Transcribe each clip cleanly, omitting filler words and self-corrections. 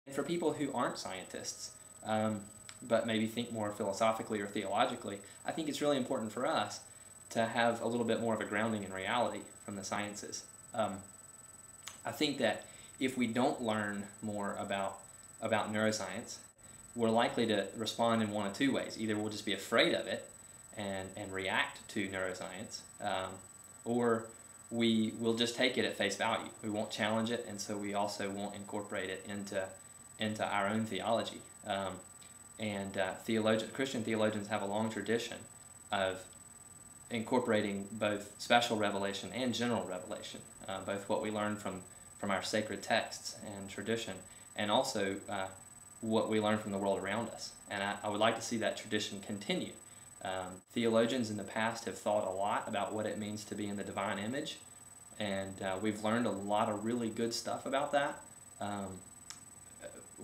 And for people who aren't scientists, but maybe think more philosophically or theologically, I think it's really important for us to have a little bit more of a grounding in reality from the sciences. I think that if we don't learn more about neuroscience, we're likely to respond in one of two ways. Either we'll just be afraid of it and react to neuroscience, or we will just take it at face value. We won't challenge it, and so we also won't incorporate it into our own theology. Christian theologians have a long tradition of incorporating both special revelation and general revelation, both what we learn from our sacred texts and tradition, and also what we learn from the world around us. And I would like to see that tradition continue. Theologians in the past have thought a lot about what it means to be in the divine image, and we've learned a lot of really good stuff about that.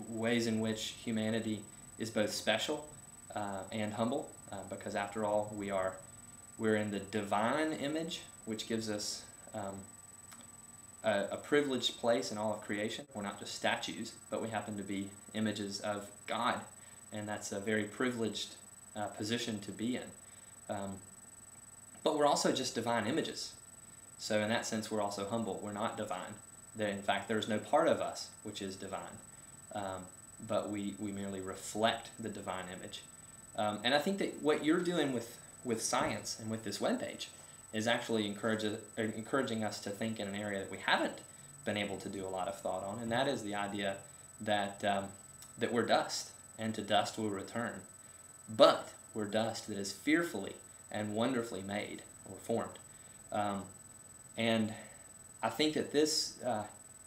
Ways in which humanity is both special and humble, because after all, we're in the divine image, which gives us a privileged place in all of creation. We're not just statues, but we happen to be images of God, and that's a very privileged position to be in. But we're also just divine images. So in that sense, we're also humble. We're not divine. In fact, there's no part of us which is divine, but we merely reflect the divine image. And I think that what you're doing with science and with this webpage is actually encouraging us to think in an area that we haven't been able to do a lot of thought on, and that is the idea that we're dust, and to dust we'll return. But we're dust that is fearfully and wonderfully made or formed. And I think that this,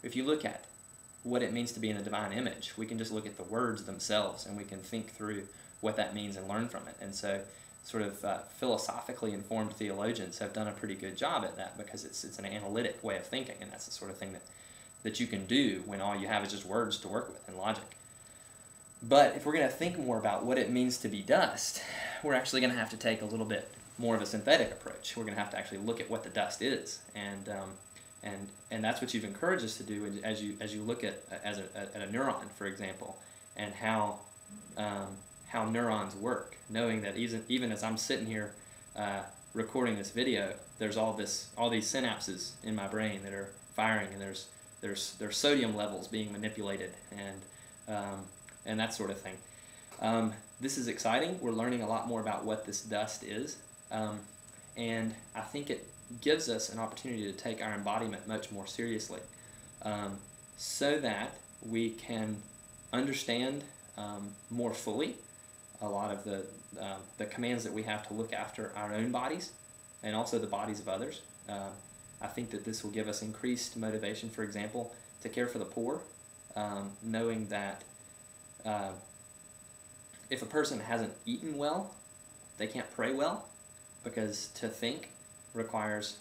if you look at what it means to be in the divine image, we can just look at the words themselves and we can think through what that means and learn from it. And so sort of philosophically informed theologians have done a pretty good job at that, because it's an analytic way of thinking, and that's the sort of thing that you can do when all you have is just words to work with and logic. But if we're going to think more about what it means to be dust, we're actually going to have to take a little bit more of a synthetic approach. We're going to have to actually look at what the dust is, and that's what you've encouraged us to do as you look at a neuron, for example, and how neurons work. Knowing that even as I'm sitting here recording this video, there's all these synapses in my brain that are firing, and there's sodium levels being manipulated, and that sort of thing. This is exciting. We're learning a lot more about what this dust is, and I think it gives us an opportunity to take our embodiment much more seriously, so that we can understand more fully a lot of the commands that we have to look after our own bodies and also the bodies of others. I think that this will give us increased motivation, for example, to care for the poor, knowing that if a person hasn't eaten well, they can't pray well, because to think requires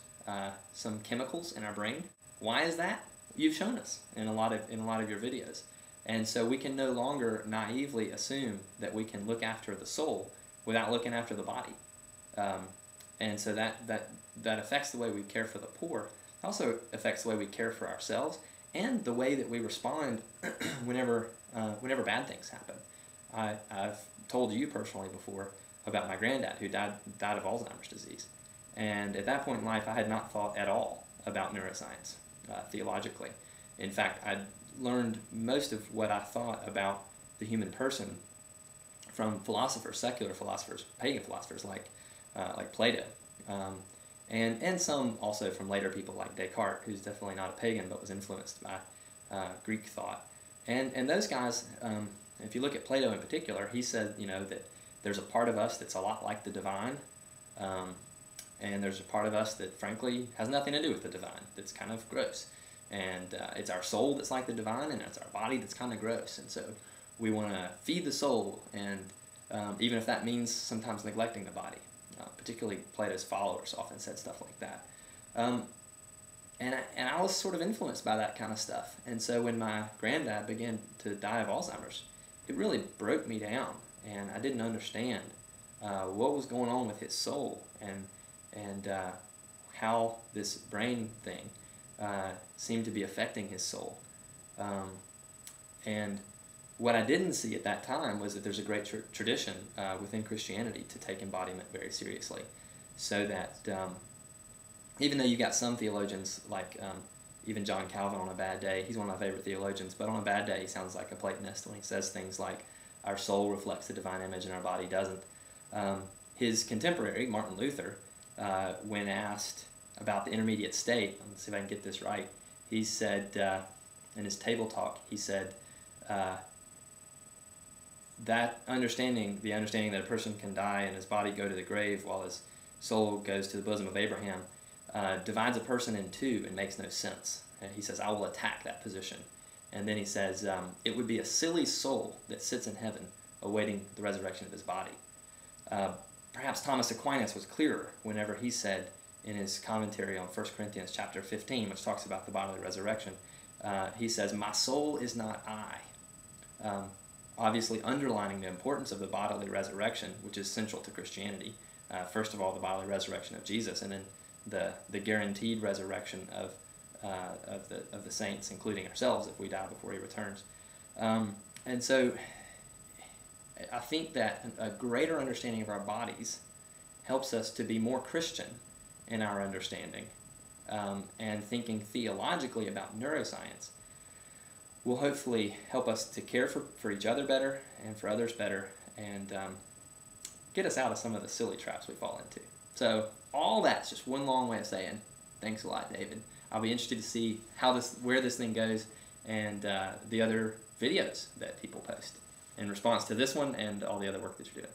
some chemicals in our brain. Why is that? You've shown us in a lot of your videos. And so we can no longer naively assume that we can look after the soul without looking after the body. And so that affects the way we care for the poor. It also affects the way we care for ourselves and the way that we respond whenever bad things happen. I've told you personally before about my granddad who died of Alzheimer's disease. And at that point in life, I had not thought at all about neuroscience theologically. In fact, I'd learned most of what I thought about the human person from philosophers, secular philosophers, pagan philosophers like Plato, and some also from later people like Descartes, who's definitely not a pagan but was influenced by Greek thought. And those guys, if you look at Plato in particular, he said, that there's a part of us that's a lot like the divine, and there's a part of us that frankly has nothing to do with the divine, that's kind of gross. And it's our soul that's like the divine, and it's our body that's kind of gross. And so we want to feed the soul, and even if that means sometimes neglecting the body. Particularly Plato's followers often said stuff like that. And I was sort of influenced by that kind of stuff. And so when my granddad began to die of Alzheimer's, it really broke me down, and I didn't understand what was going on with his soul, and how this brain thing seemed to be affecting his soul. And What I didn't see at that time was that there's a great tradition within Christianity to take embodiment very seriously, so that even though you got some theologians like even John Calvin on a bad day, he's one of my favorite theologians, but on a bad day he sounds like a Platonist when he says things like, our soul reflects the divine image and our body doesn't. His contemporary, Martin Luther, when asked about the intermediate state, let's see if I can get this right, he said, in his table talk, he said, that understanding, the understanding that a person can die and his body go to the grave while his soul goes to the bosom of Abraham, divides a person in two and makes no sense. And he says, I will attack that position. And then he says, it would be a silly soul that sits in heaven awaiting the resurrection of his body. Perhaps Thomas Aquinas was clearer whenever he said in his commentary on 1 Corinthians chapter 15, which talks about the bodily resurrection, he says, my soul is not I. Obviously underlining the importance of the bodily resurrection, which is central to Christianity. First of all, the bodily resurrection of Jesus, and then the guaranteed resurrection of the saints, including ourselves, if we die before he returns. And so I think that a greater understanding of our bodies helps us to be more Christian in our understanding, and thinking theologically about neuroscience will hopefully help us to care for each other better and for others better, and get us out of some of the silly traps we fall into. So all that's just one long way of saying thanks a lot, David. I'll be interested to see where this thing goes, and the other videos that people post in response to this one and all the other work that you're doing.